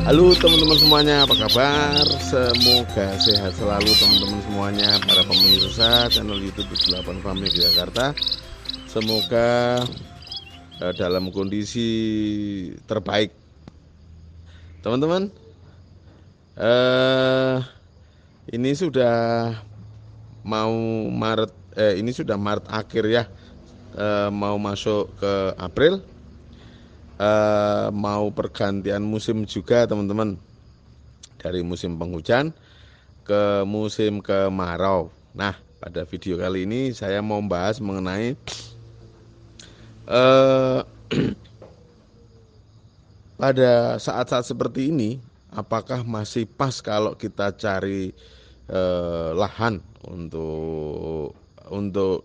Halo teman-teman semuanya, apa kabar? Semoga sehat selalu teman-teman semuanya, para pemirsa channel YouTube 78 Family di Jakarta. Semoga dalam kondisi terbaik. Teman-teman, ini sudah mau Maret, ini sudah Maret akhir ya, mau masuk ke April. Mau pergantian musim juga teman-teman, dari musim penghujan ke musim kemarau. Nah, pada video kali ini saya mau membahas mengenai pada saat-saat seperti ini, apakah masih pas kalau kita cari lahan untuk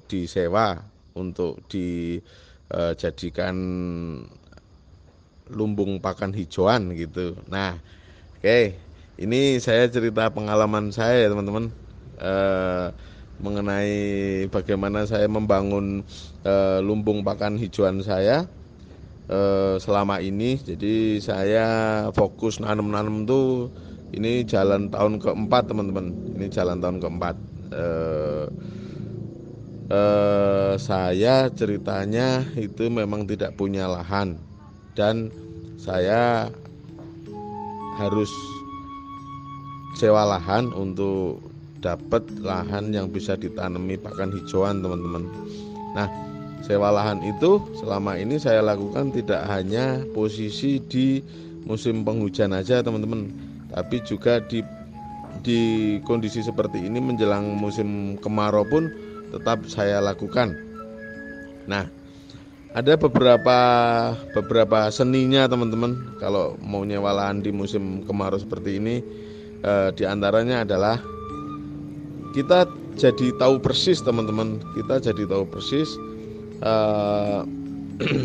disewa, untuk dijadikan lumbung pakan hijauan gitu. Nah, oke, ini saya cerita pengalaman saya ya teman-teman, mengenai bagaimana saya membangun lumbung pakan hijauan saya selama ini. Jadi saya fokus nanam-nanam tuh, ini jalan tahun keempat teman-teman. Ini jalan tahun keempat. Saya ceritanya itu memang tidak punya lahan, dan saya harus sewa lahan untuk dapat lahan yang bisa ditanami pakan hijauan teman-teman. Nah, sewa lahan itu selama ini saya lakukan tidak hanya posisi di musim penghujan aja teman-teman, tapi juga di kondisi seperti ini menjelang musim kemarau pun tetap saya lakukan. Nah, ada beberapa seninya teman-teman kalau mau nyewa lahan di musim kemarau seperti ini. Di antaranya adalah kita jadi tahu persis teman-teman, kita jadi tahu persis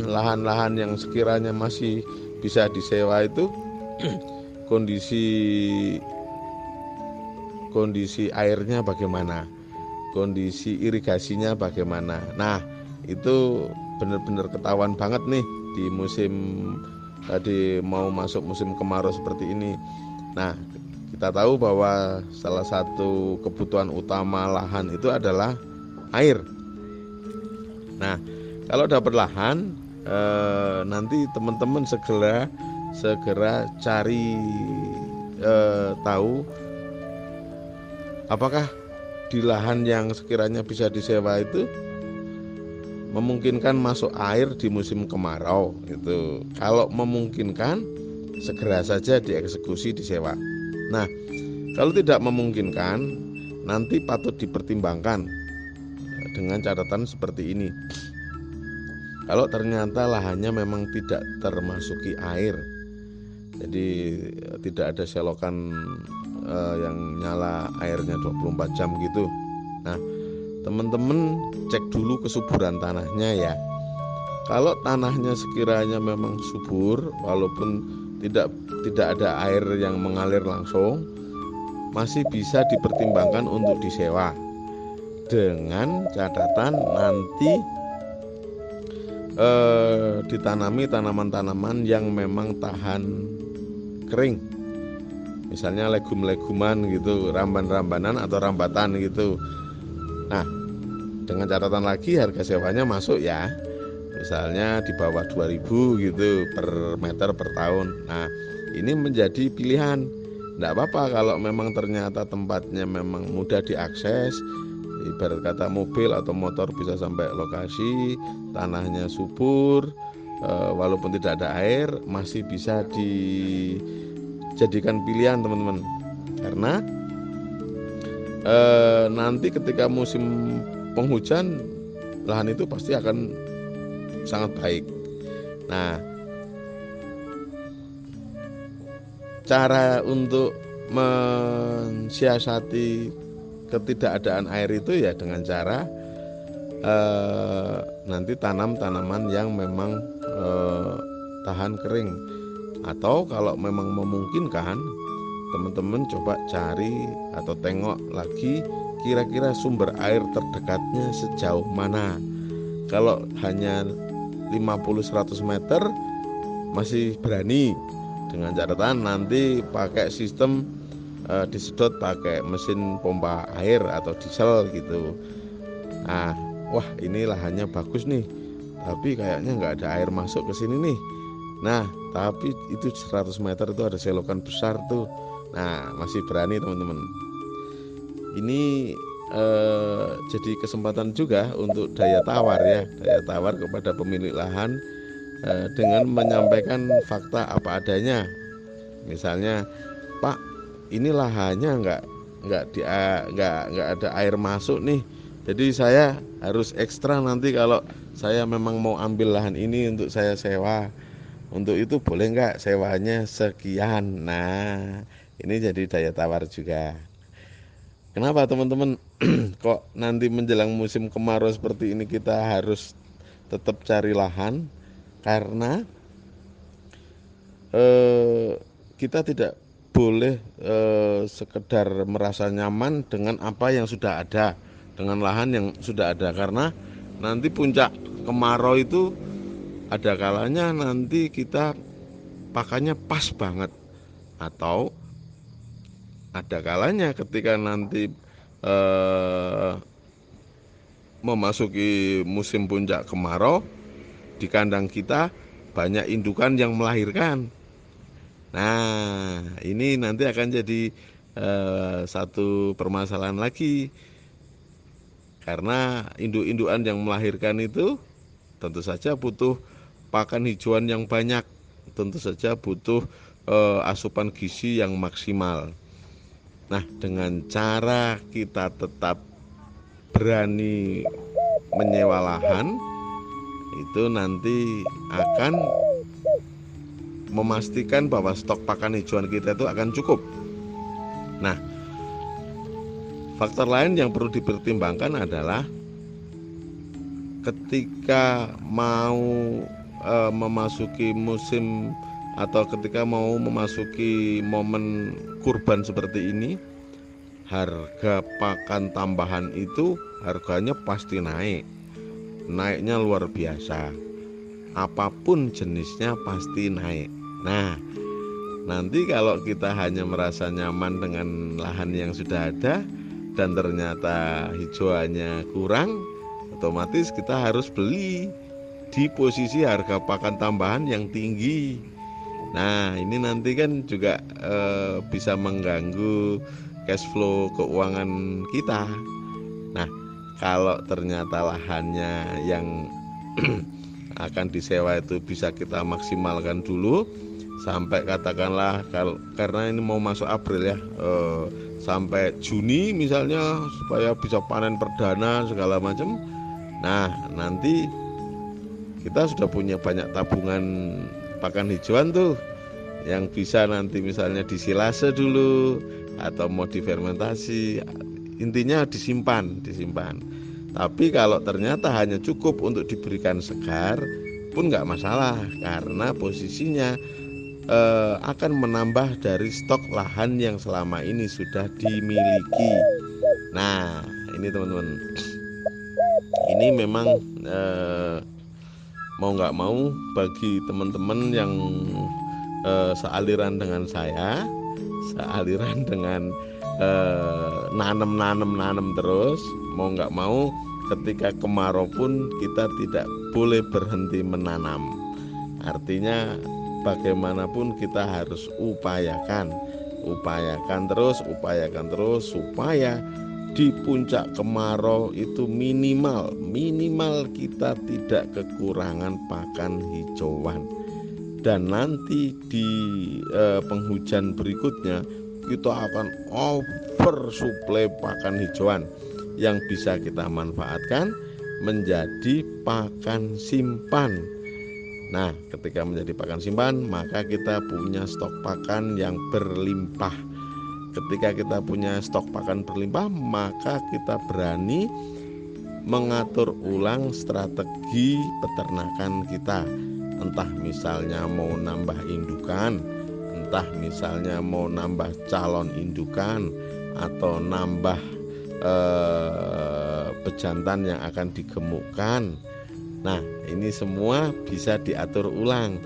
lahan-lahan yang sekiranya masih bisa disewa itu kondisi airnya bagaimana, kondisi irigasinya bagaimana. Nah, itu benar-benar ketahuan banget nih di musim tadi mau masuk musim kemarau seperti ini. Nah, kita tahu bahwa salah satu kebutuhan utama lahan itu adalah air. Nah, kalau dapat lahan, nanti teman-teman segera cari tahu apakah di lahan yang sekiranya bisa disewa itu memungkinkan masuk air di musim kemarau itu. Kalau memungkinkan, segera saja dieksekusi disewa. Nah, kalau tidak memungkinkan, nanti patut dipertimbangkan dengan catatan seperti ini. Kalau ternyata lahannya memang tidak termasuki air, jadi tidak ada selokan yang nyala airnya 24 jam gitu. Nah, teman-teman cek dulu kesuburan tanahnya ya. Kalau tanahnya sekiranya memang subur, walaupun tidak ada air yang mengalir langsung, masih bisa dipertimbangkan untuk disewa, dengan catatan nanti ditanami tanaman-tanaman yang memang tahan kering, misalnya legum-leguman gitu, ramban-rambanan atau rambatan gitu. Nah, dengan catatan lagi harga sewanya masuk ya, misalnya di bawah 2.000 gitu per meter per tahun. Nah, ini menjadi pilihan. Tidak apa-apa kalau memang ternyata tempatnya memang mudah diakses, ibarat kata mobil atau motor bisa sampai lokasi, tanahnya subur, walaupun tidak ada air, masih bisa dijadikan pilihan teman-teman. Karena nanti ketika musim penghujan, lahan itu pasti akan sangat baik. Nah, cara untuk mensiasati ketidakadaan air itu ya dengan cara nanti tanam tanaman yang memang tahan kering, atau kalau memang memungkinkan, teman-teman coba cari atau tengok lagi kira-kira sumber air terdekatnya sejauh mana. Kalau hanya 50-100 meter masih berani, dengan catatan nanti pakai sistem disedot pakai mesin pompa air atau diesel gitu. Nah, wah ini lahannya bagus nih, tapi kayaknya nggak ada air masuk ke sini nih. Nah, tapi itu 100 meter itu ada selokan besar tuh. Nah, masih berani teman-teman. Ini jadi kesempatan juga untuk daya tawar kepada pemilik lahan dengan menyampaikan fakta apa adanya. Misalnya, Pak, ini lahannya nggak ada air masuk nih. Jadi saya harus ekstra nanti kalau saya memang mau ambil lahan ini untuk saya sewa. Untuk itu boleh nggak sewanya sekian. Nah, ini jadi daya tawar juga. Kenapa teman-teman kok nanti menjelang musim kemarau seperti ini kita harus tetap cari lahan? Karena kita tidak boleh sekedar merasa nyaman dengan apa yang sudah ada, dengan lahan yang sudah ada. Karena nanti puncak kemarau itu ada kalanya nanti kita pakannya pas banget, atau ada kalanya ketika nanti memasuki musim puncak kemarau, di kandang kita banyak indukan yang melahirkan. Nah, ini nanti akan jadi satu permasalahan lagi, karena induk-indukan yang melahirkan itu tentu saja butuh pakan hijauan yang banyak, tentu saja butuh asupan gizi yang maksimal. Nah, dengan cara kita tetap berani menyewa lahan, itu nanti akan memastikan bahwa stok pakan hijauan kita itu akan cukup. Nah, faktor lain yang perlu dipertimbangkan adalah ketika mau memasuki musim atau ketika mau memasuki momen kurban seperti ini, harga pakan tambahan itu harganya pasti naik. Naiknya luar biasa. Apapun jenisnya pasti naik. Nah, nanti kalau kita hanya merasa nyaman dengan lahan yang sudah ada dan ternyata hijauannya kurang, otomatis kita harus beli di posisi harga pakan tambahan yang tinggi. Nah, ini nanti kan juga bisa mengganggu cash flow keuangan kita. Nah, kalau ternyata lahannya yang akan disewa itu bisa kita maksimalkan dulu sampai katakanlah karena ini mau masuk April ya, sampai Juni misalnya, supaya bisa panen perdana segala macam. Nah, nanti kita sudah punya banyak tabungan pakan hijauan tuh yang bisa nanti misalnya disilase dulu atau mau difermentasi, intinya disimpan. Tapi kalau ternyata hanya cukup untuk diberikan segar pun nggak masalah, karena posisinya akan menambah dari stok lahan yang selama ini sudah dimiliki. Nah, ini teman-teman, ini memang mau nggak mau bagi teman-teman yang sealiran dengan saya, sealiran dengan nanem terus, mau nggak mau ketika kemarau pun kita tidak boleh berhenti menanam. Artinya bagaimanapun kita harus upayakan terus supaya di puncak kemarau itu minimal kita tidak kekurangan pakan hijauan. Dan nanti di penghujan berikutnya kita akan oversupply pakan hijauan yang bisa kita manfaatkan menjadi pakan simpan. Nah, ketika menjadi pakan simpan, maka kita punya stok pakan yang berlimpah. Ketika kita punya stok pakan berlimpah, maka kita berani mengatur ulang strategi peternakan kita. Entah misalnya mau nambah indukan, entah misalnya mau nambah calon indukan, atau nambah pejantan yang akan digemukkan. Nah, ini semua bisa diatur ulang.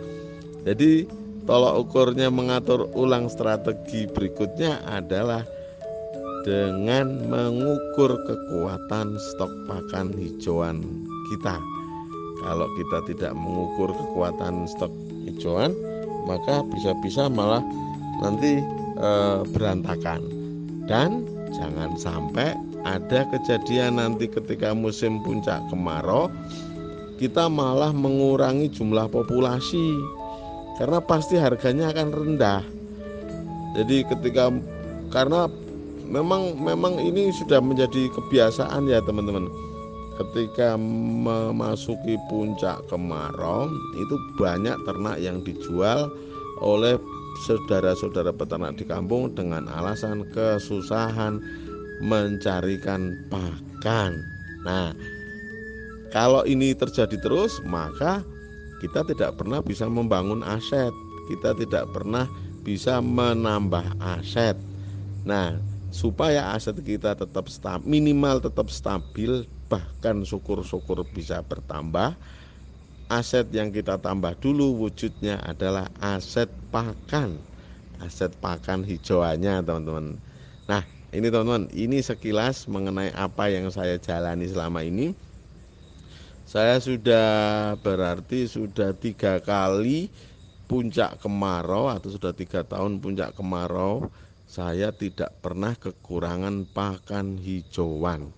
Jadi tolok ukurnya mengatur ulang strategi berikutnya adalah dengan mengukur kekuatan stok pakan hijauan kita. Kalau kita tidak mengukur kekuatan stok hijauan, maka bisa-bisa malah nanti berantakan. Dan jangan sampai ada kejadian nanti ketika musim puncak kemarau kita malah mengurangi jumlah populasi, karena pasti harganya akan rendah. Jadi karena memang ini sudah menjadi kebiasaan ya teman-teman. Ketika memasuki puncak kemarau itu banyak ternak yang dijual oleh saudara-saudara peternak di kampung dengan alasan kesusahan mencarikan pakan. Nah, kalau ini terjadi terus, maka kita tidak pernah bisa membangun aset, kita tidak pernah bisa menambah aset. Nah, supaya aset kita tetap minimal tetap stabil, bahkan syukur-syukur bisa bertambah, aset yang kita tambah dulu wujudnya adalah aset pakan hijauannya teman-teman. Nah, ini teman-teman, ini sekilas mengenai apa yang saya jalani selama ini. Saya sudah 3 kali puncak kemarau, atau sudah 3 tahun puncak kemarau, saya tidak pernah kekurangan pakan hijauan.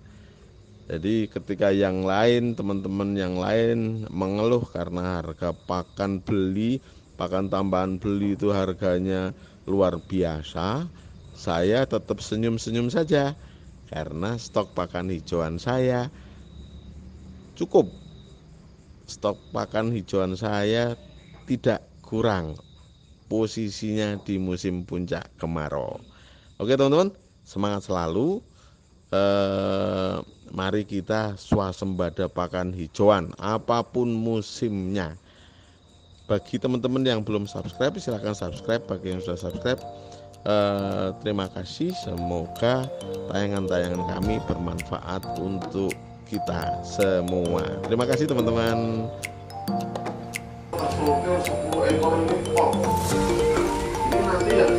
Jadi ketika yang lain, teman-teman yang lain mengeluh karena harga pakan tambahan beli itu harganya luar biasa, saya tetap senyum-senyum saja karena stok pakan hijauan saya cukup. Stok pakan hijauan saya tidak kurang posisinya di musim puncak kemarau. Oke teman-teman, semangat selalu. Mari kita swasembada pakan hijauan apapun musimnya. Bagi teman-teman yang belum subscribe, silahkan subscribe. Bagi yang sudah subscribe, terima kasih. Semoga tayangan-tayangan kami bermanfaat untuk kita semua. Terima kasih teman-teman. 10 ekor ini nanti yang